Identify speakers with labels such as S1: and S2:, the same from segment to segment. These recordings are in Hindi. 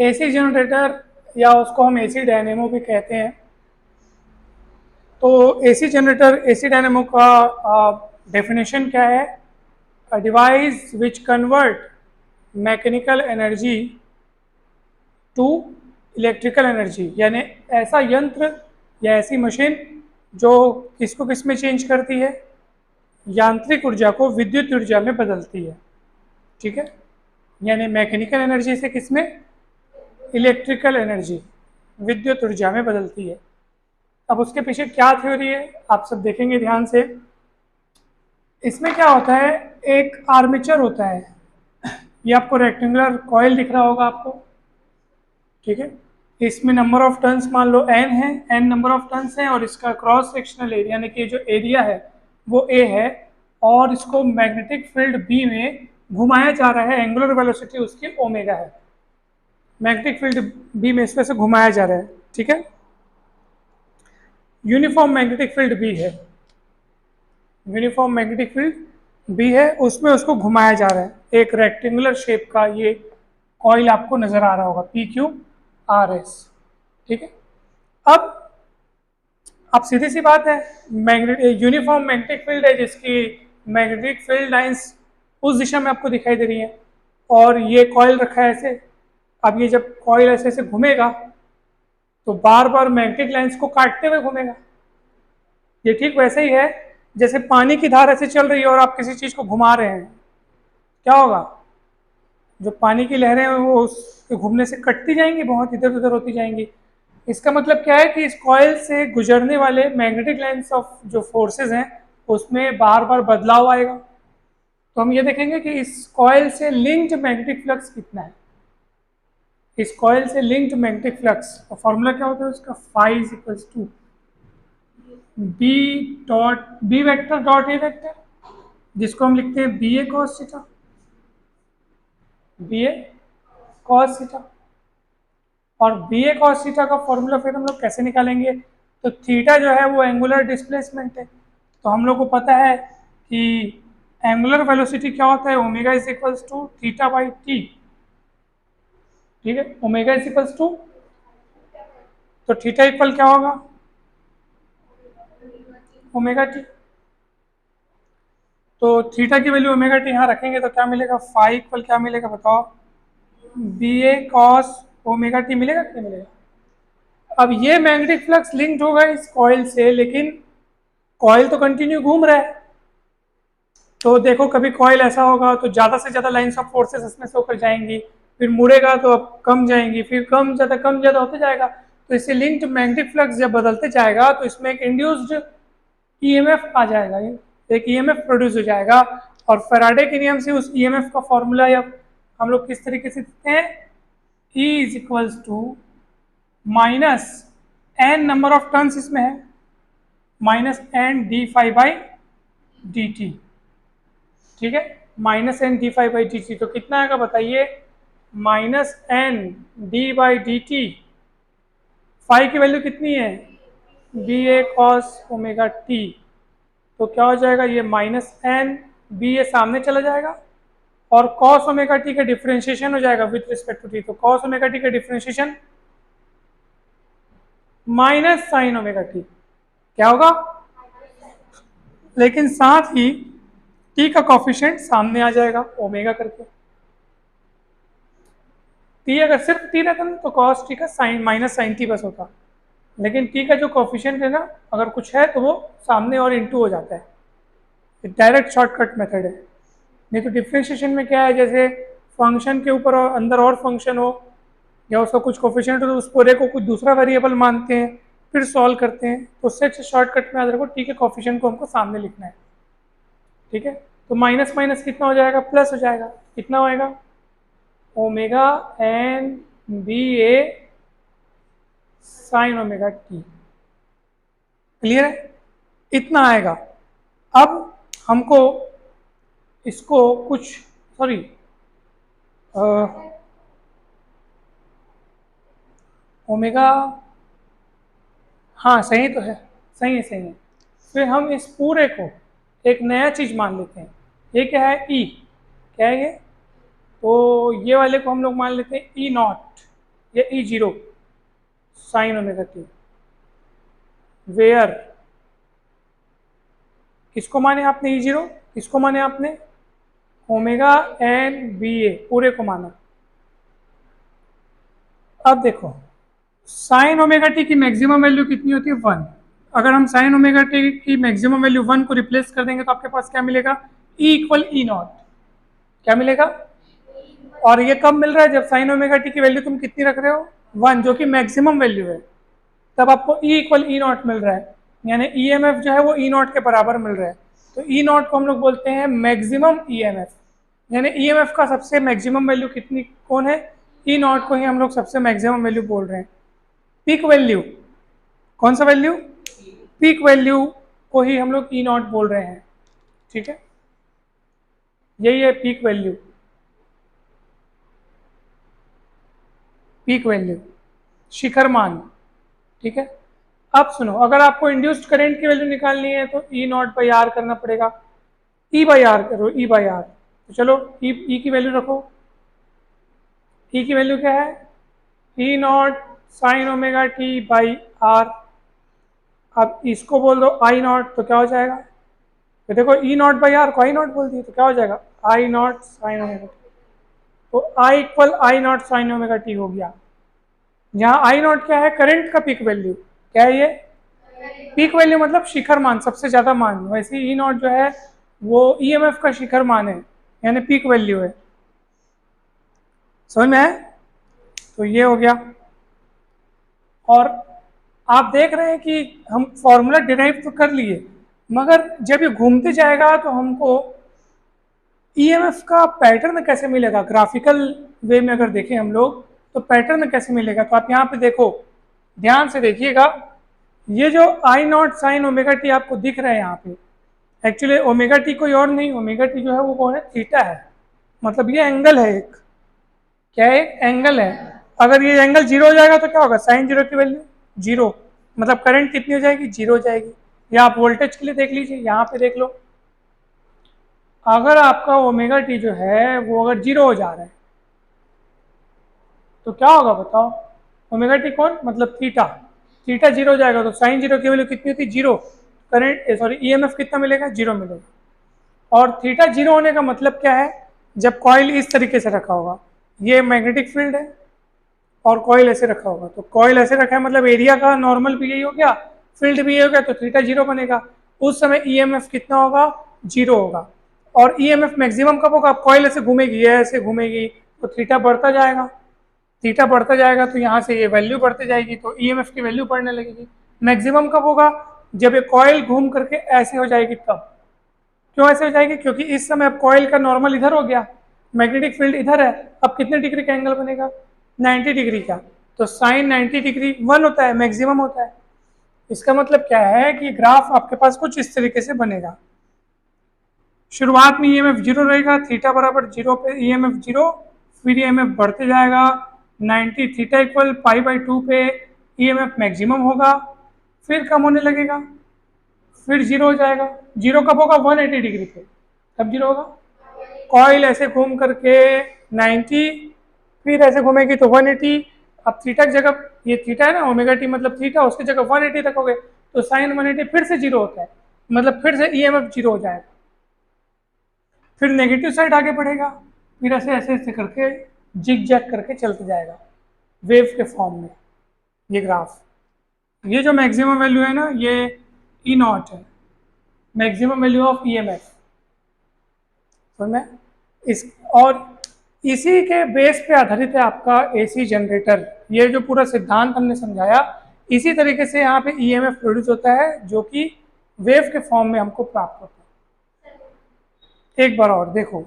S1: एसी जनरेटर या उसको हम एसी डायनेमो भी कहते हैं। तो एसी जनरेटर, एसी डायनेमो का डेफिनेशन क्या है? A device which convert mechanical energy to electrical energy, यानी ऐसा यंत्र या ऐसी मशीन जो किसको किस में चेंज करती है, यांत्रिक ऊर्जा को विद्युत ऊर्जा में बदलती है। ठीक है, यानी मैकेनिकल एनर्जी से किस में, इलेक्ट्रिकल एनर्जी, विद्युत ऊर्जा में बदलती है। अब उसके पीछे क्या थ्योरी है आप सब देखेंगे ध्यान से। इसमें क्या होता है, एक आर्मेचर होता है, ये आपको रेक्टेंगुलर कॉइल दिख रहा होगा आपको। ठीक है, इसमें नंबर ऑफ टर्न्स मान लो n है, n नंबर ऑफ टर्न्स है, और इसका क्रॉस सेक्शनल एरिया यानी कि जो एरिया है वो a है, और इसको मैग्नेटिक फील्ड b में घुमाया जा रहा है। एंगुलर वेलोसिटी उसकी ओमेगा है, मैग्नेटिक फील्ड b में इस वजह से घुमाया जा रहा है। ठीक है, यूनिफॉर्म मैग्नेटिक फील्ड b है, यूनिफॉर्म मैग्नेटिक फील्ड b है, उसमें उसको घुमाया जा रहा है। एक रेक्टेंगुलर शेप का ये कॉइल आपको नजर आ रहा होगा, PQRS। ठीक है, अब सीधी सी बात है, मैग्नेटिक यूनिफॉर्म मैग्नेटिक फील्ड है जिसकी मैग्नेटिक फील्ड लाइंस उस दिशा में आपको दिखाई दे रही है, और ये कॉइल रखा है ऐसे। अब ये जब कॉइल ऐसे ऐसे घूमेगा तो बार बार मैग्नेटिक लाइंस को काटते हुए घूमेगा। ये ठीक वैसे ही है जैसे पानी की धार ऐसे चल रही है और आप किसी चीज को घुमा रहे हैं, क्या होगा, जो पानी की लहरें हैं वो उसके घूमने से कटती जाएंगी, बहुत इधर उधर होती जाएंगी। इसका मतलब क्या है कि इस कॉइल से गुजरने वाले मैग्नेटिक लाइंस ऑफ जो फोर्सेस हैं उसमें बार बार बदलाव आएगा। तो हम ये देखेंगे कि इस कॉइल से लिंक्ड मैग्नेटिक फ्लक्स कितना है। इस कॉइल से लिंक्ड मैग्नेटिक फ्लक्स का फॉर्मूला क्या होता है उसका, phi is equals to B vector dot A vector, जिसको हम लिखते हैं B A cos theta, B A cos theta. और बी ए कॉस थीटा का फॉर्मूला फिर हम लोग कैसे निकालेंगे, तो थीटा जो है वो एंगुलर डिस्प्लेसमेंट है। तो हम लोग को पता है कि एंगुलर वेलोसिटी क्या होता है, omega is equals to theta by T. ठीक है, ओमेगा इज इक्वल्स टू, तो थीटा इक्वल क्या होगा, ओमेगा टी। तो थीटा की वैल्यू ओमेगा टी यहाँ रखेंगे तो क्या मिलेगा, फाई इक्वल क्या मिलेगा बताओ, B A cos omega T मिलेगा, क्या मिलेगा। अब ये मैग्नेटिक फ्लक्स लिंक्ड होगा इस कॉइल से, लेकिन कॉइल तो कंटिन्यू घूम रहा है। तो देखो कभी कॉइल ऐसा होगा तो ज़्यादा से ज़्यादा लाइन्स ऑफ फोर्सेस इसमें से होकर जाएंगी, फिर मुड़ेगा तो अब कम जाएंगी, फिर कम ज़्यादा होते जाएगा। तो इससे लिंक्ड मैग्नेटिक फ्लक्स जब बदलते जाएगा तो इसमें एक इंड्यूस्ड ईएमएफ आ जाएगा, एक ईएमएफ प्रोड्यूस हो जाएगा। और फैराडे के नियम से उस ईएमएफ का फॉर्मूला या हम लोग किस तरीके से देते हैं, E is equals to minus N number of turns इसमें है, minus N D five by D T. ठीक है, minus N D five by D T, तो कितना आएगा बताइए, minus N D by D T. Phi की वैल्यू कितनी है, B A cos omega T. तो क्या हो जाएगा, ये माइनस एन, बी ए सामने चला जाएगा, और कॉस ओमेगा टी का डिफरेंशिएशन हो जाएगा विथ रिस्पेक्ट टू टी। तो कॉस ओमेगा टी का differentiation minus sine omega T, क्या होगा, लेकिन साथ ही टी का कॉफिशिएंट सामने आ जाएगा ओमेगा करके। टी अगर सिर्फ टी रहता ना तो कॉस टी का sign minus sign T bus होता, लेकिन टी का जो कॉफिशिएंट है ना अगर कुछ है तो वो सामने और इनटू हो जाता है। डायरेक्ट शॉर्टकट मेथड है। नहीं तो डिफ्रेंशिएशन में क्या है, जैसे फंक्शन के ऊपर और अंदर और फंक्शन हो या उसका कुछ कोफिशिएंट हो तो उस पूरे को कुछ दूसरा वेरिएबल मानते हैं फिर सॉल्व करते हैं। तो उससे अच्छे शॉर्टकट में याद रखो टी के कोफिशिएंट को हमको सामने लिखना है। ठीक है, तो माइनस माइनस कितना हो जाएगा, प्लस हो जाएगा। कितना होएगा, ओमेगा एन बी ए साइन ओमेगा टी। क्लियर है, इतना आएगा। अब हमको इसको कुछ सॉरी ओमेगा, हाँ सही तो है, सही है सही है। फिर हम इस पूरे को एक नया चीज़ मान लेते हैं। ये क्या है, ई, क्या है ये, तो ये वाले को हम लोग मान लेते हैं ई नॉट। ये E zero sine omega T, where किसको माने आपने ई जीरो, किसको माने आपने ओमेगा एन बी ए पूरे को माना। अब देखो साइन ओमेगा टी की मैक्सिमम वैल्यू कितनी होती है 1। अगर हम साइन ओमेगा टी की मैक्सिमम वैल्यू 1 को रिप्लेस कर देंगे तो आपके पास क्या मिलेगा, ई इक्वल ई नॉट, क्या मिलेगा। और ये कब मिल रहा है, जब साइन ओमेगा टी की वैल्यू तुम कितनी रख रहे हो 1, जो कि मैक्सिमम वैल्यू है, तब आपको ई इक्वल ई नॉट मिल रहा है, यानी ई एम एफ जो है वो ई नॉट के बराबर मिल रहा है। तो ई नॉट को हम लोग बोलते हैं मैक्सिमम ई एम एफ, यानी ई एम एफ का सबसे मैक्सिमम वैल्यू कितनी कौन है, ई नॉट को ही हम लोग सबसे मैक्सिमम वैल्यू बोल रहे हैं। पीक वैल्यू कौन सा वैल्यू, पीक वैल्यू को ही हम लोग ई नॉट बोल रहे हैं, ठीक है, यही है पीक वैल्यू, पीक वैल्यू शिखर मान, ठीक है। अब सुनो, अगर आपको इंड्यूस्ड करंट की वैल्यू निकालनी है तो ई नॉट बाई आर करना पड़ेगा, ई बाई आर करो, ई बाई आर, तो चलो ई की वैल्यू रखो, ई की वैल्यू क्या है, E naught sine omega T by R. अब इसको बोल दो आई नॉट, तो क्या हो जाएगा, तो देखो ई नॉट बाई आर को आई नॉट बोल दिए तो क्या हो जाएगा, I naught sine omega T, तो I equal I naught sine omega T हो गया। यहाँ आई नॉट क्या है, करंट का पीक वैल्यू, क्या है ये, पीक वैल्यू मतलब शिखर मान, सबसे ज्यादा मान, वैसे ई नॉट जो है वो ईएमएफ का शिखर मान है, यानी पीक वैल्यू है, समझ में है। तो ये हो गया। और आप देख रहे हैं कि हम फॉर्मूला डिराइव तो कर लिए, मगर जब ये घूमते जाएगा तो हमको ईएमएफ का पैटर्न कैसे मिलेगा, ग्राफिकल वे में अगर देखें हम लोग तो पैटर्न कैसे मिलेगा। तो आप यहाँ पे देखो, ध्यान से देखिएगा, ये जो आई नॉट साइन ओमेगा टी आपको दिख रहा है यहाँ पे, एक्चुअली ओमेगा टी कोई और नहीं, ओमेगा टी जो है वो कौन है, थीटा है, मतलब ये एंगल है एक, क्या है, एक एंगल है। अगर ये एंगल जीरो हो जाएगा तो क्या होगा, साइन जीरो की वैल्यू जीरो, मतलब करंट कितनी हो जाएगी, जीरो हो जाएगी। या आप वोल्टेज के लिए देख लीजिए, यहाँ पे देख लो, अगर आपका ओमेगा टी जो है वो अगर जीरो हो जा रहा है तो क्या होगा बताओ, ओमेगा टी कौन, मतलब थीटा, थीटा जीरो हो जाएगा तो साइन जीरो की वैल्यू कितनी होती है, जीरो, करंट सॉरी ईएमएफ कितना मिलेगा, जीरो मिलेगा। और थीटा जीरो होने का मतलब क्या है, जब कॉइल इस तरीके से रखा होगा, ये मैग्नेटिक फील्ड है और कॉइल ऐसे रखा होगा, तो कॉइल ऐसे रखा है मतलब एरिया का नॉर्मल भी यही हो गया, फील्ड भी यही हो गया, तो थीटा जीरो बनेगा। उस समय ईएमएफ कितना होगा, जीरो होगा। और ईएमएफ मैक्सिमम कब होगा, कॉइल ऐसे घूमेगी, ऐसे घूमेगी तो थीटा बढ़ता जाएगा, थीटा बढ़ता जाएगा तो यहाँ से ये वैल्यू बढ़ती जाएगी, तो ईएमएफ की वैल्यू बढ़ने लगेगी। मैक्सिमम कब होगा, जब ये कॉइल घूम करके ऐसे हो जाएगी तब। क्यों ऐसे हो जाएगी, क्योंकि इस समय अब कॉइल का नॉर्मल इधर हो गया, मैग्नेटिक फील्ड इधर है, अब कितने डिग्री का एंगल बनेगा, 90 डिग्री का, तो साइन 90 डिग्री 1 होता है, मैक्सिमम होता है। इसका मतलब क्या है कि ग्राफ आपके पास कुछ इस तरीके से बनेगा, शुरुआत में ईएमएफ जीरो रहेगा, थीटा बराबर जीरो पे ईएमएफ जीरो, फिर ईएमएफ बढ़ते जाएगा 90, थीटा इक्वल पाई बाई 2 पे ईएमएफ मैक्सिमम होगा, फिर कम होने लगेगा, फिर जीरो हो जाएगा। जीरो कब होगा, 180 डिग्री पे, कब जीरो होगा, कॉइल ऐसे घूम करके 90, फिर ऐसे घूमेगी तो 180, अब थीटा की जगह, ये थीटा है ना, ओमेगा टी मतलब थीटा, उसकी जगह 180 रखोगे तो साइन 180 फिर से जीरो होता है, मतलब फिर से ईएमएफ जीरो हो जाएगा, फिर नेगेटिव साइड आगे बढ़ेगा, फिर ऐसे ऐसे ऐसे करके जिग जैग करके चलते जाएगा वेव के फॉर्म में ये ग्राफ। ये जो मैक्सिमम वैल्यू है ना, ये ई नॉट है, मैक्सिमम वैल्यू ऑफ ईएमएफ, समझ में। इस और इसी के बेस पे आधारित है आपका एसी जनरेटर। ये जो पूरा सिद्धांत हमने समझाया, इसी तरीके से यहाँ पे ईएमएफ प्रोड्यूस होता है जो कि वेव के फॉर्म में हमको प्राप्त होता है। एक बार और देखो,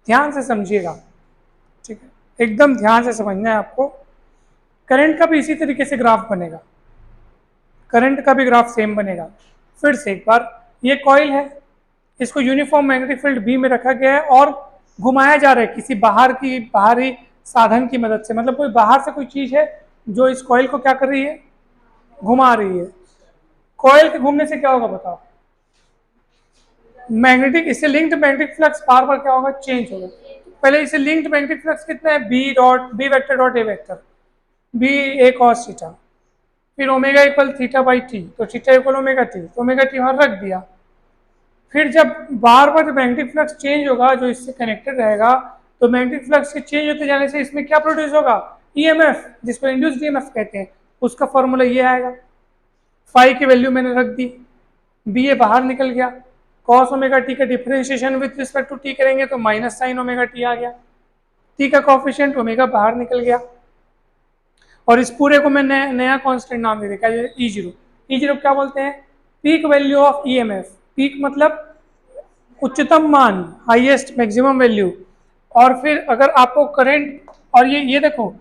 S1: ध्यान से समझिएगा, ठीक है, एकदम ध्यान से समझना है आपको। करंट का भी इसी तरीके से ग्राफ बनेगा, करंट का भी ग्राफ सेम बनेगा। फिर से एक बार, ये कॉइल है, इसको यूनिफॉर्म मैग्नेटिक फील्ड बी में रखा गया है और घुमाया जा रहा है किसी बाहरी साधन की मदद से, मतलब कोई बाहर से कोई चीज है जो इस कॉइल को क्या कर रही है, घुमा रही है। कॉइल के घूमने से क्या होगा बताओ, मैग्नेटिक, इससे लिंक्ड मैग्नेटिक फ्लक्स बार बार क्या होगा, चेंज होगा। पहले इसे लिंक्ड मैग्नेटिक फ्लक्स कितना है, B vector dot A vector, B A cos theta, फिर omega equal theta by T, तो थीटा इक्वल ओमेगा टी, तो ओमेगा टी वहाँ रख दिया। फिर जब बार बार जब मैग्नेटिक फ्लक्स चेंज होगा जो इससे कनेक्टेड रहेगा, तो मैग्नेटिक फ्लक्स के चेंज होते जाने से इसमें क्या प्रोड्यूस होगा, ईएमएफ, जिसको इंड्यूस्ड ईएमएफ कहते हैं। उसका फॉर्मूला ये आएगा, फाई की वैल्यू मैंने रख दी, बी ए बाहर निकल गया, कॉस ओमेगा टी का differentiation with respect to T करेंगे तो माइनस साइन ओमेगा टी आ गया, टी का कॉफिशिएंट ओमेगा बाहर निकल गया, और इस पूरे को मैं नया कांस्टेंट नाम दे देगा ई जीरो। ई जीरो क्या बोलते हैं, peak value of EMF, peak मतलब उच्चतम मान, हाईएस्ट मैक्सिमम वैल्यू। और फिर अगर आपको करंट, और ये देखो,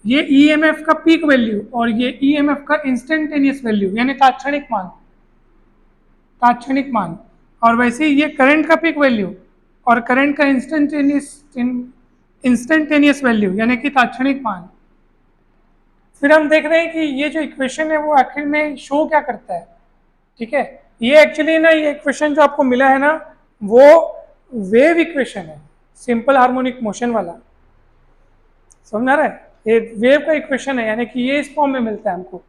S1: ये ईएमएफ का पीक वैल्यू और ये ईएमएफ का इंस्टेंटेनियस वैल्यू यानी तात्क्षणिक मान, तात्क्षणिक मान। और वैसे ही ये करंट का पीक वैल्यू और करंट का इंस्टेंटेनियस वैल्यू यानी कि तात्क्षणिक मान। फिर हम देख रहे हैं कि ये जो इक्वेशन है वो आखिर में शो क्या करता है, ठीक है। ये एक्चुअली ना, ये इक्वेशन जो आपको मिला है ना, वो वेव इक्वेशन है, सिंपल हार्मोनिक मोशन वाला, समझ आ रहा है। ये वेव का इक्वेशन है, यानी कि ये इस फॉर्म में मिलता है हमको।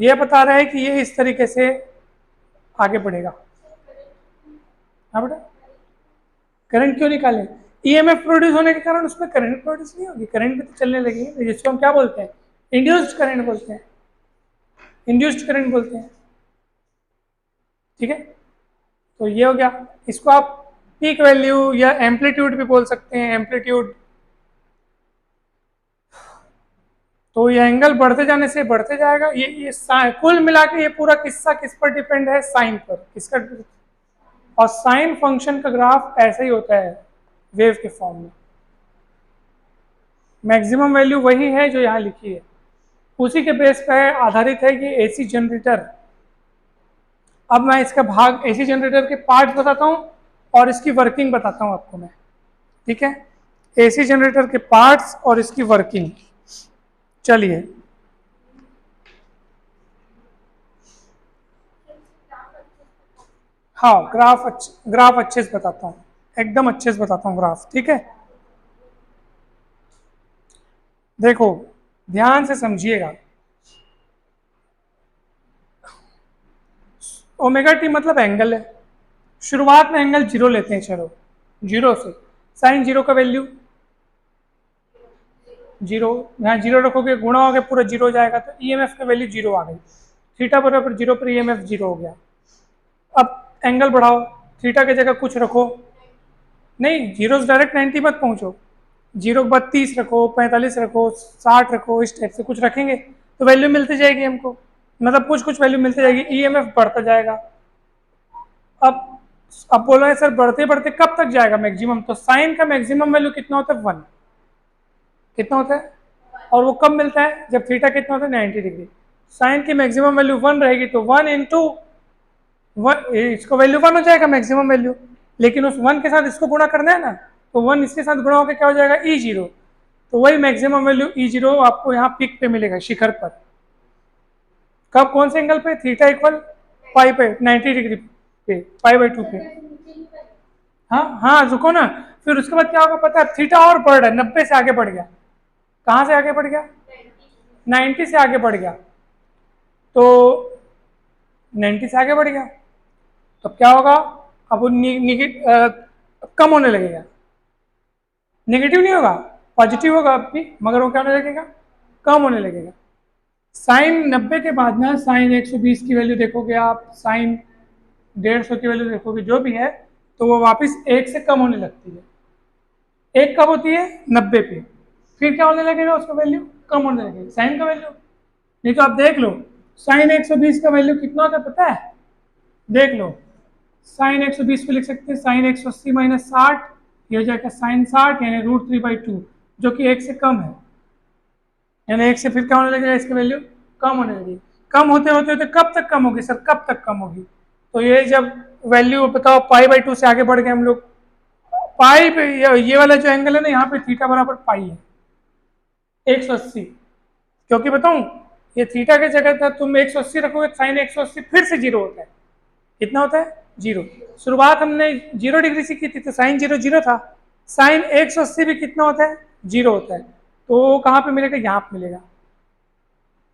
S1: ये बता रहा है कि ये इस तरीके से आगे बढ़ेगा। हाँ बेटा, करंट क्यों निकाले, ईएमएफ प्रोड्यूस होने के कारण उसमें करंट प्रोड्यूस नहीं होगी, करंट भी तो चलने लगेगी, जिसको हम क्या बोलते हैं, इंड्यूस्ड करंट बोलते हैं, इंड्यूस्ड करंट बोलते हैं, ठीक है। तो ये हो गया, इसको आप पीक वैल्यू या एम्पलीट्यूड भी बोल सकते हैं, एम्पलीट्यूड। तो ये एंगल बढ़ते जाने से बढ़ते जाएगा। ये कुल मिला के ये पूरा किस्सा किस पर डिपेंड है, साइन पर, किसका, और साइन फंक्शन का ग्राफ ऐसे ही होता है वेव के फॉर्म में। मैक्सिमम वैल्यू वही है जो यहाँ लिखी है, उसी के बेस पर आधारित है कि एसी जनरेटर। अब मैं इसका भाग, एसी जनरेटर के पार्ट बताता हूँ और इसकी वर्किंग बताता हूँ आपको मैं, ठीक है। एसी जनरेटर के पार्ट्स और इसकी वर्किंग, चलिए। हाँ, ग्राफ अच्छे से बताता हूँ, एकदम अच्छे से बताता हूँ ग्राफ, ठीक है। देखो ध्यान से समझिएगा, ओमेगा टी मतलब एंगल है, शुरुआत में एंगल जीरो लेते हैं, चलो जीरो से, साइन जीरो का वैल्यू जीरो, यहाँ जीरो रखोगे गुणा हो गया पूरा जीरो हो जाएगा, तो ईएमएफ की वैल्यू जीरो आ गई, थीटा बराबर जीरो पर ईएमएफ जीरो हो गया। अब एंगल बढ़ाओ, थीटा की जगह कुछ रखो, नहीं जीरो से डायरेक्ट 90 मत पहुंचो, जीरो के बाद 30 रखो, 45 रखो, 60 रखो, इस टाइप से कुछ रखेंगे तो वैल्यू मिलती जाएगी हमको, मतलब कुछ वैल्यू मिलती जाएगी, ईएमएफ बढ़ता जाएगा। अब बोल रहे हैं सर बढ़ते बढ़ते कब तक जाएगा मैक्सिमम, तो साइन का मैक्सिमम वैल्यू कितना होता है, 1, कितना होता है, और वो कब मिलता है, जब थीटा कितना होता है, 90 डिग्री। साइन की मैक्सिमम वैल्यू 1 रहेगी, तो 1 इंटू 1, इसको वैल्यू 1 हो जाएगा मैक्सिमम वैल्यू, लेकिन उस 1 के साथ इसको गुणा करना है ना, तो 1 इसके साथ गुणा होकर क्या हो जाएगा, ई जीरो, तो वही मैक्सिमम वैल्यू ई जीरो आपको यहाँ पिक पे मिलेगा, शिखर पर। कब, कौन से एंगल पे, थीटा इक्वल पाई पे 90 डिग्री पे, पाई बाई 2 पे। हाँ रुको ना, फिर उसके बाद क्या होगा पता है, थीटा और बढ़ रहा है, 90 से आगे बढ़ गया, कहाँ से आगे बढ़ गया, 90 से आगे बढ़ गया, तो 90 से आगे बढ़ गया, तो क्या होगा, अब वो कम होने लगेगा, नेगेटिव नहीं होगा, पॉजिटिव होगा अब भी, मगर वो क्या होने लगेगा, कम होने लगेगा। साइन 90 के बाद ना, साइन 120 की वैल्यू देखोगे आप, साइन 150 की वैल्यू देखोगे, जो भी है, तो वो वापस 1 से कम होने लगती है। 1 कब होती है, 90 पे, फिर क्या होने लगेगा, उसका वैल्यू कम होने लगेगी, साइन का वैल्यू। नहीं तो आप देख लो, साइन 120 का वैल्यू कितना होता है पता है, देख लो, साइन 120 को लिख सकते हैं साइन 180 माइनस 60, ये हो जाएगा साइन 60 यानी √3/2, जो कि 1 से कम है, यानी 1 से फिर क्या होने लगेगा, इसकी वैल्यू कम होने लगेगी। कम होते होते होते कब तक कम होगी सर, कब तक कम होगी, तो ये जब वैल्यू बताओ π/2 से आगे बढ़ गए हम लोग, पाई पे, ये वाला जो एंगल है ना, यहाँ पे थीटा बराबर पाई है 180, क्योंकि बताऊं, ये थीटा की जगह था, तुम 180 रखोगे, साइन 180 फिर से जीरो होता है, कितना होता है, जीरो। शुरुआत हमने 0 डिग्री से की थी, तो साइन जीरो जीरो था, साइन 180 भी कितना होता है, जीरो होता है, तो कहाँ पे मिलेगा, यहाँ पे मिलेगा।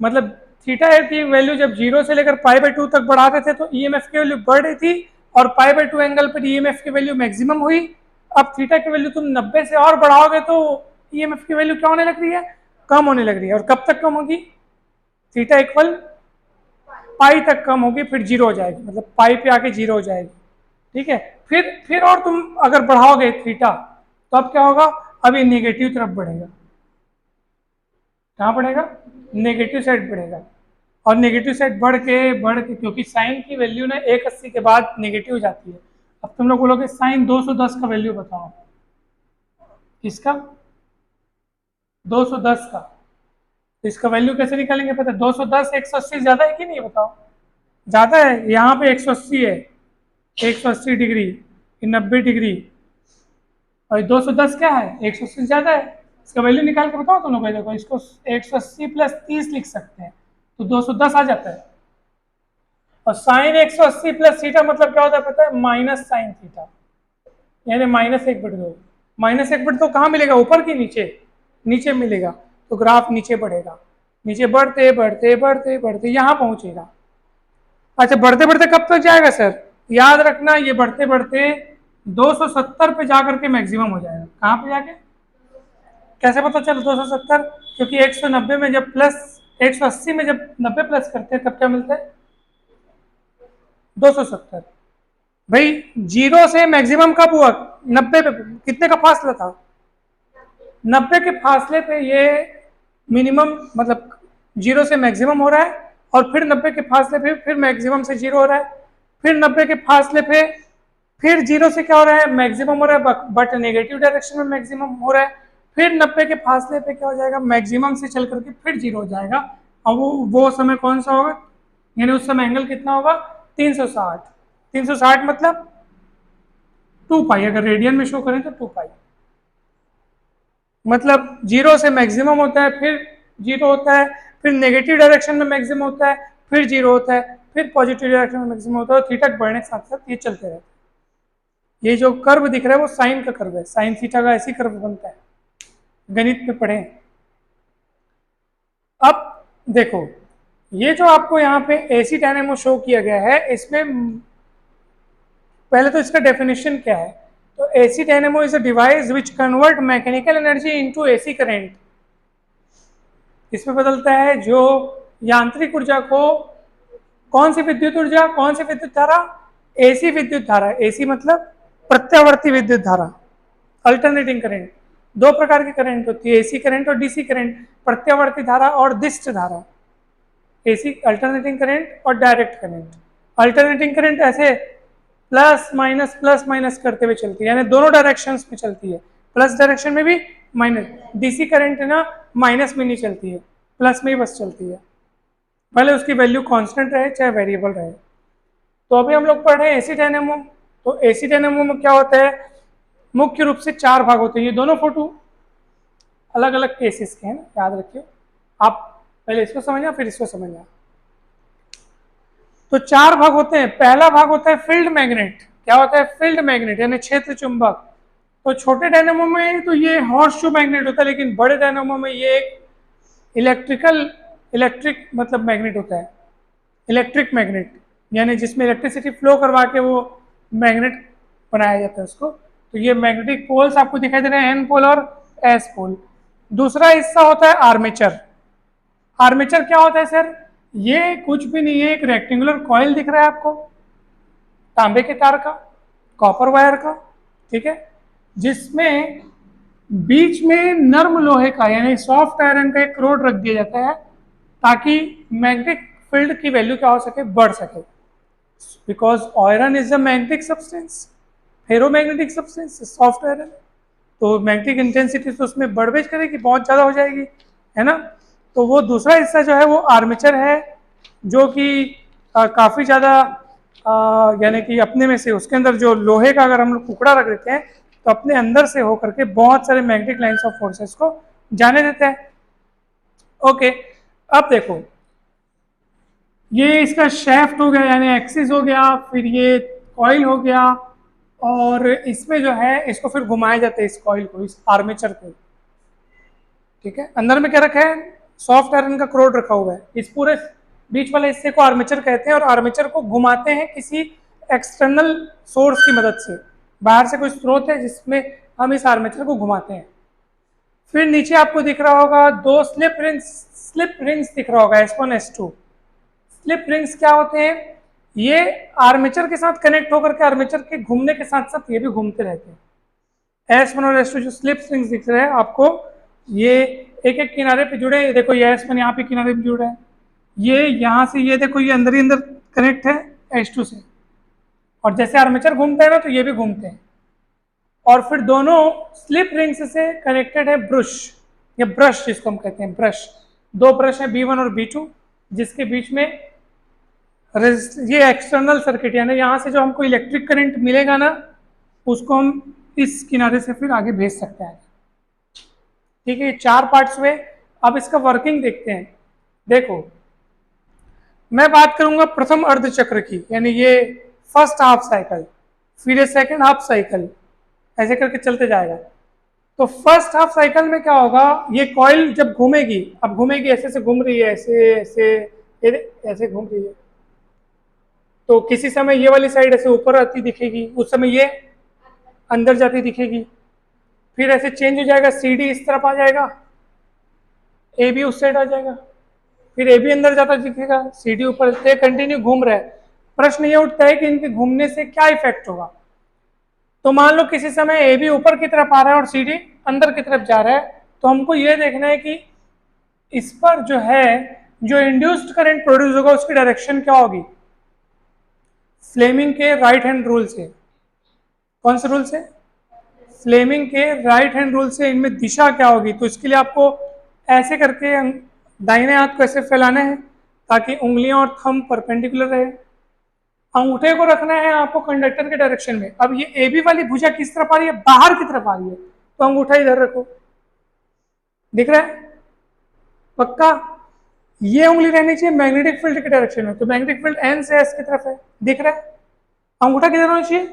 S1: मतलब थीटा की वैल्यू जब 0 से लेकर π/2 तक बढ़ाते थे तो ईएमएफ की वैल्यू बढ़ रही थी और π/2 एंगल पर ईएमएफ की वैल्यू मैक्सिमम हुई। अब थीटा की वैल्यू तुम 90 से और बढ़ाओगे तो ईएमएफ की वैल्यू क्या होने लग रही है, कम होने लग रही है। और कब तक कम होगी, थीटा इक्वल पाई तक कम होगी, फिर 0 हो जाएगी, मतलब पाई पे आके 0 हो जाएगी। ठीक है, फिर और तुम अगर बढ़ाओगे थीटा तो अब क्या होगा, अब ये नेगेटिव तरफ बढ़ेगा। कहाँ बढ़ेगा, नेगेटिव साइड बढ़ेगा। और नेगेटिव साइड बढ़ के क्योंकि साइन की वैल्यू ना 180 के बाद नेगेटिव हो जाती है। अब तुम लोग बोलोगे साइन 210 का वैल्यू बताओ, किसका, 210 का। तो इसका वैल्यू कैसे निकालेंगे, पता है 210 180 ज्यादा है कि नहीं, बताओ। ज्यादा है, यहाँ पे 180 है, 180 डिग्री, 90 डिग्री, और 210 क्या है, 180 ज्यादा है। इसका वैल्यू निकाल के बताओ तुम लोग। देखो इसको 180 प्लस 30 लिख सकते हैं तो 210 आ जाता है। और साइन 180 प्लस थीटा मतलब क्या होता है पता है, माइनस साइन थीटा, यानी -1/2। -1/2 कहाँ मिलेगा, ऊपर की नीचे, नीचे मिलेगा। तो ग्राफ नीचे बढ़ेगा, नीचे बढ़ते बढ़ते बढ़ते बढ़ते यहाँ पहुंचेगा। अच्छा बढ़ते बढ़ते कब तक जाएगा सर, याद रखना ये बढ़ते बढ़ते 270 पे जाकर के मैक्सिमम हो जाएगा। कहाँ पे जाके, कैसे पता चला 270, क्योंकि 190 में जब प्लस 180 में जब 90 प्लस करते हैं तब क्या मिलता है, 270। भाई 0 से मैक्सिमम कब हुआ, 90 पे, कितने का फासला था, 90 के फासले पे ये मिनिमम, मतलब 0 से मैक्सिमम हो रहा है, और फिर 90 के फासले पे फिर मैक्सिमम से 0 हो रहा है, फिर 90 के फासले पे फिर 0 से क्या हो रहा है, मैक्सिमम हो रहा है बट नेगेटिव डायरेक्शन में मैक्सिमम हो रहा है। फिर 90 के फासले पे क्या हो जाएगा, मैक्सिमम से चल करके फिर 0 हो जाएगा। और वो समय कौन सा होगा, यानी उस समय एंगल कितना होगा, 360। 360 मतलब 2 पाई, अगर रेडियन में शो करें तो 2 पाई। मतलब 0 से मैक्सिमम होता है, फिर 0 होता है, फिर नेगेटिव डायरेक्शन में मैक्सिमम होता है, फिर 0 होता है, फिर पॉजिटिव डायरेक्शन में मैक्सिमम होता है। और थीटा बढ़ने के साथ साथ ये चलते रहते हैं। ये जो कर्व दिख रहा है वो साइन का कर्व है, साइन थीटा का ऐसी कर्व बनता है, गणित में पढ़े। अब देखो ये जो आपको यहाँ पे एसी डायनेमो शो किया गया है, इसमें पहले तो इसका डेफिनेशन क्या है। तो AC dynamo is a device which convert mechanical energy into AC current. इसमें बदलता है जो यांत्रिक ऊर्जा को, कौन सी विद्युत ऊर्जा, कौन सी विद्युत धारा, एसी विद्युत धारा। एसी मतलब प्रत्यावर्ती विद्युत धारा, अल्टरनेटिंग करंट। दो प्रकार की करंट होती है, एसी करंट और डीसी करंट, प्रत्यावर्ती धारा और दिष्ट धारा। एसी अल्टरनेटिंग करंट और डायरेक्ट करंट। अल्टरनेटिंग करंट ऐसे प्लस माइनस करते हुए चलती है, यानी दोनों डायरेक्शंस में चलती है, प्लस डायरेक्शन में भी माइनस। डीसी करंट है ना, माइनस में नहीं चलती है, प्लस में ही बस चलती है, भले उसकी वैल्यू कांस्टेंट रहे चाहे वेरिएबल रहे। तो अभी हम लोग पढ़ रहे हैं एसी डायनेमो। तो एसी डायनेमो में क्या होता है, मुख्य रूप से 4 भाग होते हैं। ये दोनों फोटो अलग अलग केसेस के हैं ना, याद रखिए। आप पहले इसको समझना फिर इसको समझना। तो 4 भाग होते हैं। पहला भाग होता है फील्ड मैग्नेट। क्या होता है, फील्ड मैग्नेट यानी क्षेत्र चुंबक। तो छोटे डायनेमो में तो ये हॉर्स शू मैग्नेट होता है, लेकिन बड़े डायनेमो में ये एक इलेक्ट्रिक मतलब मैग्नेट होता है, इलेक्ट्रिक मैग्नेट, यानी जिसमें इलेक्ट्रिसिटी फ्लो करवा के वो मैग्नेट बनाया जाता है उसको। तो ये मैग्नेटिक पोल्स आपको दिखाई दे रहे हैं, एन पोल और एस पोल। दूसरा हिस्सा होता है आर्मेचर। आर्मेचर क्या होता है सर, ये कुछ भी नहीं है, एक रेक्टेंगुलर कॉइल दिख रहा है आपको, तांबे के तार का, कॉपर वायर का, ठीक है, जिसमें बीच में नर्म लोहे का यानी सॉफ्ट आयरन का एक रोड रख दिया जाता है, ताकि मैग्नेटिक फील्ड की वैल्यू क्या हो सके, बढ़ सके। Because iron is a magnetic substance, ferromagnetic substance, soft iron. तो मैग्नेटिक इंटेंसिटी तो उसमें बढ़ करेगी, बहुत ज़्यादा हो जाएगी, है ना। तो वो दूसरा हिस्सा जो है वो आर्मेचर है, जो कि काफ़ी ज़्यादा यानी कि अपने में से उसके अंदर जो लोहे का अगर हम लोग टुकड़ा रख देते हैं तो अपने अंदर से होकर के बहुत सारे मैग्नेटिक लाइंस ऑफ फोर्सेस को जाने देते हैं। ओके, अब देखो ये इसका शेफ्ट हो गया यानी एक्सिस हो गया, फिर ये कॉइल हो गया, और इसमें जो है इसको फिर घुमाया जाता है, इस कॉइल को, इस आर्मेचर को, ठीक है। अंदर में क्या रखा है, सॉफ्ट आयरन का क्रोड रखा हुआ है, इस पूरे बीच वाले हिस्से को आर्मेचर कहते हैं, और आर्मेचर को घुमाते हैं किसी एक्सटर्नल सोर्स की मदद से, बाहर से कोई स्रोत है जिसमें हम इस आर्मेचर को घुमाते हैं। फिर नीचे आपको दिख रहा होगा दो स्लिप रिंग्स दिख रहा होगा, S1 S2। स्लिप रिंग्स क्या होते हैं? ये आर्मेचर के साथ कनेक्ट होकर के आर्मेचर के घूमने के साथ साथ ये भी घूमते रहते हैं। S1 और S2 जो स्लिप रिंग्स दिख रहे हैं आपको, ये एक एक किनारे पे जुड़े हैं। देखो ये S1 यहाँ पे किनारे पे जुड़ा है, ये यहाँ से ये देखो ये अंदर ही अंदर कनेक्ट है S2 से, और जैसे आर्मेचर घूमता है ना तो ये भी घूमते हैं। और फिर दोनों स्लिप रिंग्स से कनेक्टेड है ब्रश, या ब्रश जिसको हम कहते हैं ब्रश। दो ब्रश है B1 और B2, जिसके बीच में ये एक्सटर्नल सर्किट, यानी यहाँ से जो हमको इलेक्ट्रिक करंट मिलेगा ना, उसको हम इस किनारे से फिर आगे भेज सकते हैं। ठीक है, ये 4 पार्ट्स हुए। अब इसका वर्किंग देखते हैं। देखो, मैं बात करूंगा प्रथम अर्ध चक्र की, यानी ये फर्स्ट हाफ साइकिल, फिर ये सेकेंड हाफ साइकिल, ऐसे करके चलते जाएगा। तो फर्स्ट हाफ साइकिल में क्या होगा, ये कॉइल जब घूमेगी, अब घूमेगी ऐसे से घूम रही है, ऐसे ऐसे ऐसे घूम रही है, तो किसी समय ये वाली साइड ऐसे ऊपर आती दिखेगी, उस समय ये अंदर जाती दिखेगी, फिर ऐसे चेंज हो जाएगा, CD इस तरफ आ जाएगा, AB उस साइड आ जाएगा, फिर AB अंदर जाता दिखेगा, CD ऊपर से कंटिन्यू घूम रहा है। प्रश्न ये उठता है कि इनके घूमने से क्या इफेक्ट होगा। तो मान लो किसी समय AB ऊपर की तरफ आ रहा है और CD अंदर की तरफ जा रहा है, तो हमको ये देखना है कि इस पर जो है जो इंड्यूस्ड करंट प्रोड्यूस होगा उसकी डायरेक्शन क्या होगी। फ्लेमिंग के राइट हैंड रूल से, कौन से रूल से? फ्लेमिंग के राइट हैंड रूल से इनमें दिशा क्या होगी। तो इसके लिए आपको ऐसे करके दाहिने हाथ को ऐसे फैलाना है ताकि उंगलियां और थंब परपेंडिकुलर रहे। अंगूठे को रखना है आपको कंडक्टर के डायरेक्शन में। अब ये AB वाली भुजा किस तरफ आ रही है? बाहर की तरफ आ रही है, तो अंगूठा इधर रखो, दिख रहा है? पक्का? ये उंगली रहनी चाहिए मैग्नेटिक फील्ड के डायरेक्शन में, तो मैग्नेटिक फील्ड N से S की तरफ है, दिख रहा है? अंगूठा किधर होना चाहिए?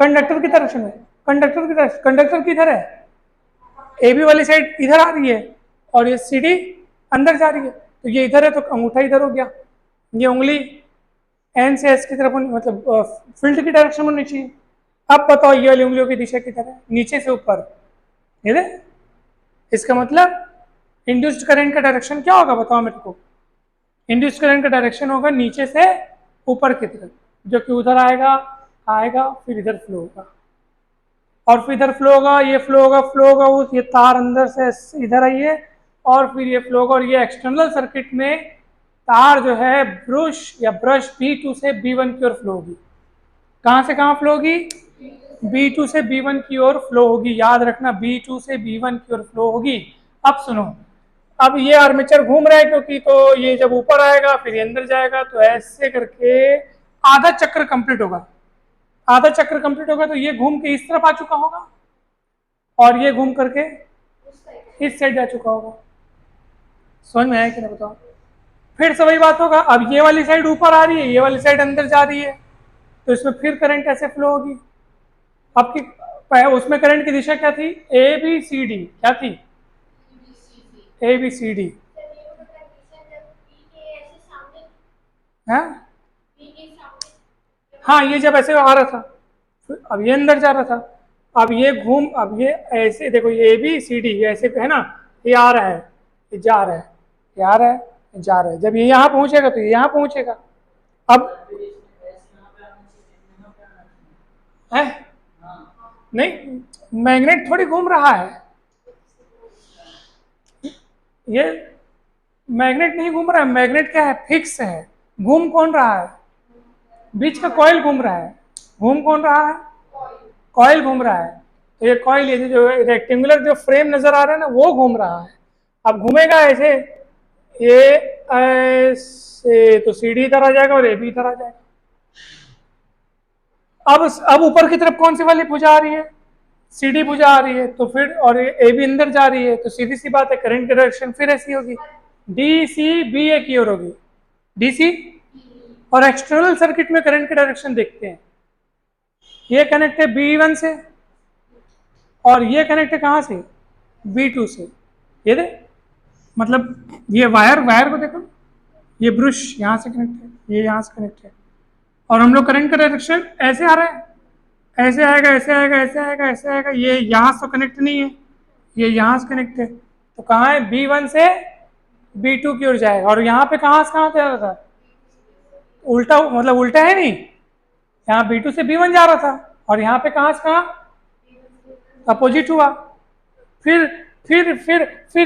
S1: कंडक्टर की डायरेक्शन में। कंडक्टर किधर है? AB वाली साइड इधर आ रही है और ये CD अंदर जा रही है, तो ये इधर है तो अंगूठा इधर हो गया। ये उंगली N से S की तरफ, मतलब फील्ड की डायरेक्शन में होनी चाहिए। अब बताओ ये वाली उंगलियों की दिशा किधर है? नीचे से ऊपर, ठीक है? इसका मतलब इंड्यूस्ड करंट का डायरेक्शन क्या होगा, बताओ मेरे को। इंड्यूस्ड करंट का डायरेक्शन होगा नीचे से ऊपर की तरफ, जो कि उधर आएगा फिर इधर फ्लो होगा, और फिर इधर फ्लो होगा, ये फ्लो होगा उस ये तार अंदर से इधर आई है, और फिर ये फ्लो होगा, और ये एक्सटर्नल सर्किट में तार जो है ब्रश B2 से B1 की ओर फ्लो होगी। कहाँ से कहाँ फ्लो होगी? B2 से B1 की ओर फ्लो होगी। याद रखना, B2 से B1 की ओर फ्लो होगी। अब सुनो, अब ये आर्मेचर घूम रहा है क्योंकि, तो ये जब ऊपर आएगा फिर ये अंदर जाएगा, तो ऐसे करके आधा चक्र कंप्लीट होगा। आधा चक्र कंप्लीट होगा तो ये घूम के इस तरफ आ चुका होगा और ये घूम करके इस साइड जा चुका होगा। समझ में आया कि नहीं बताओ? फिर से वही बात होगा, अब ये वाली साइड ऊपर आ रही है, ये वाली साइड अंदर जा रही है, तो इसमें फिर करंट ऐसे फ्लो होगी। आपकी उसमें करंट की दिशा क्या थी? ABCD, क्या थी? ABCD। हाँ, ये जब ऐसे आ रहा था, अब ये अंदर जा रहा था, अब ये अब ये ऐसे देखो, ये ABCD ये ऐसे है ना, ये आ रहा है, ये जा रहा है, ये आ रहा है, ये जा रहा है। जब ये यहाँ पहुंचेगा तो ये यहाँ पहुंचेगा। अब है नहीं, मैग्नेट थोड़ी घूम रहा है, ये मैग्नेट नहीं घूम रहा है। मैग्नेट क्या है? फिक्स है। घूम कौन रहा है? बीच का कॉइल घूम रहा है। घूम कौन रहा है? कॉइल घूम रहा है। तो ये कॉइल, ये जो रेक्टेंगुलर जो फ्रेम नजर आ रहा है ना, वो घूम रहा है। अब घूमेगा ऐसे, ये ऐसे, तो CD इधर आ जाएगा और AB इधर आ जाएगा। अब ऊपर की तरफ कौन सी वाली भुजा आ रही है? CD भुजा आ रही है, तो फिर और AB अंदर जा रही है, तो सीधी सी बात है करंट की डायरेक्शन फिर ऐसी होगी, DC BA की ओर होगी, DC। और एक्सटर्नल सर्किट में करंट की डायरेक्शन देखते हैं, ये कनेक्ट है B1 से और ये कनेक्ट है कहाँ से? B2 से। ये दे, मतलब ये वायर वायर को देखो, ये ब्रश यहाँ से कनेक्ट है, ये यहाँ से कनेक्ट है, और हम लोग करंट का डायरेक्शन ऐसे आ रहा है, ऐसे आएगा ऐसे आएगा ऐसे आएगा ऐसे आएगा, ये यहाँ से कनेक्ट नहीं है, ये यहाँ से कनेक्ट है, तो कहाँ है, B1 से B2 की ओर जाएगा, और यहाँ पे कहाँ से कहाँ जा रहा था, उल्टा, मतलब उल्टा है नहीं, यहाँ B2 से B1 जा रहा था, और यहाँ पे कहाँ से कहाँ अपोजिट हुआ, फिर फिर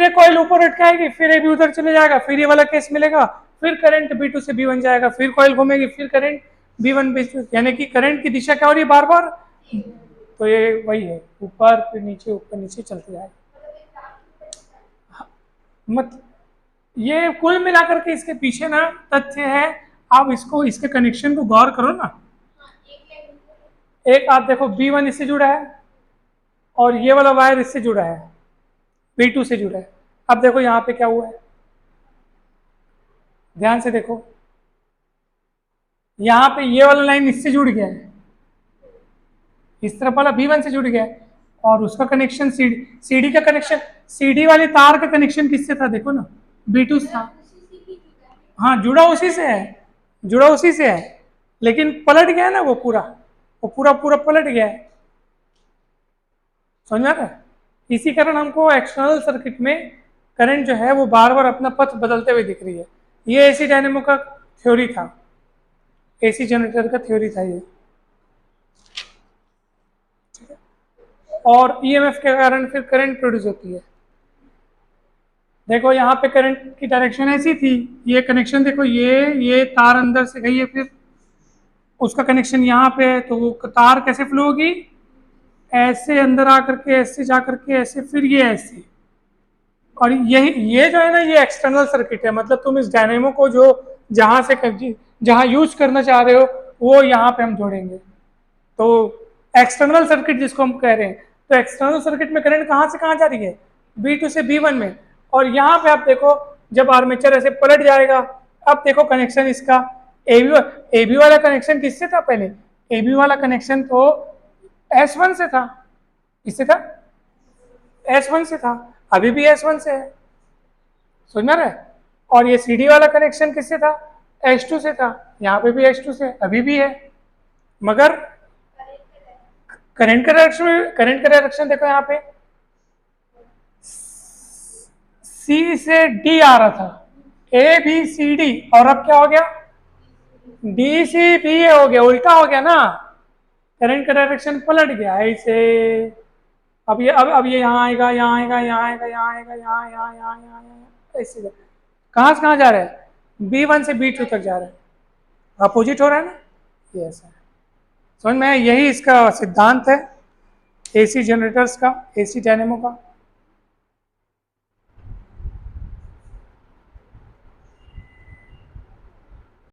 S1: एक कॉइल ऊपर अटकाएगी, फिर ये भी उधर चले जाएगा, फिर ये वाला केस मिलेगा, फिर करंट B2 से B1 जाएगा, फिर कॉइल घूमेगी, फिर करंट B1 B2, यानी कि करंट की दिशा क्या हो रही है बार बार, तो ये वही है, ऊपर नीचे चलते जाएगा। मत ये कुल मिलाकर के इसके पीछे ना तथ्य है, आप इसको इसके कनेक्शन को गौर करो ना, एक आप देखो B1 इससे जुड़ा है, और ये वाला वायर इससे जुड़ा है, B2 से जुड़ा है। अब देखो यहाँ पे क्या हुआ है, ध्यान से देखो, यहाँ पे ये वाला लाइन इससे जुड़ गया है, इस तरफ वाला B1 से जुड़ गया है, और उसका कनेक्शन CD का कनेक्शन, CD वाली तार का कनेक्शन किससे था देखो ना, B2 था। हाँ जुड़ा उसी से है, जुड़ा उसी से है, लेकिन पलट गया ना वो पूरा पलट गया है, समझ में आ रहा है? इसी कारण हमको एक्सटर्नल सर्किट में करंट जो है वो बार बार अपना पथ बदलते हुए दिख रही है। ये एसी डायनेमो का थ्योरी था, एसी जनरेटर का थ्योरी था ये, और ईएमएफ के कारण फिर करंट प्रोड्यूस होती है। देखो यहाँ पे करंट की डायरेक्शन ऐसी थी, ये कनेक्शन देखो, ये तार अंदर से गई है, फिर उसका कनेक्शन यहाँ पे है, तो वो तार कैसे फ्लो होगी, ऐसे अंदर आकर के ऐसे जा करके ऐसे, फिर ये ऐसे, और ये जो है ना, ये एक्सटर्नल सर्किट है, मतलब तुम इस डायनेमो को जो जहाँ यूज करना चाह रहे हो वो यहाँ पे हम जोड़ेंगे, तो एक्सटर्नल सर्किट जिसको हम कह रहे हैं, तो एक्सटर्नल सर्किट में करंट कहाँ से कहाँ जा रही है, B2 से B1 में, और यहाँ पे आप देखो जब आर्मेचर ऐसे पलट जाएगा, अब देखो कनेक्शन इसका AB वाला कनेक्शन किससे था पहले, AB वाला कनेक्शन तो S1 से था, किससे था, S1 से था, अभी भी S1 से है, समझ में आ रहा है, और ये CD वाला कनेक्शन किससे था, S2 से था, यहाँ पे भी S2 से अभी भी है, मगर करंट का डायरेक्शन देखो यहाँ पे C से D आ रहा था, ABCD, और अब क्या हो गया, DCBA हो गया, उल्टा हो गया ना, करंट का डायरेक्शन पलट गया ऐसे, अब ये यहाँ आएगा, यहाँ आएगा, यहाँ आएगा, यहाँ आएगा, यहाँ ऐसे कहाँ से कहाँ जा रहा है, B1 से B2 तक जा रहा है, अपोजिट हो रहा है ना, ये ऐसा है, समझ में, यही इसका सिद्धांत है एसी जनरेटर्स का, एसी डायनेमो का।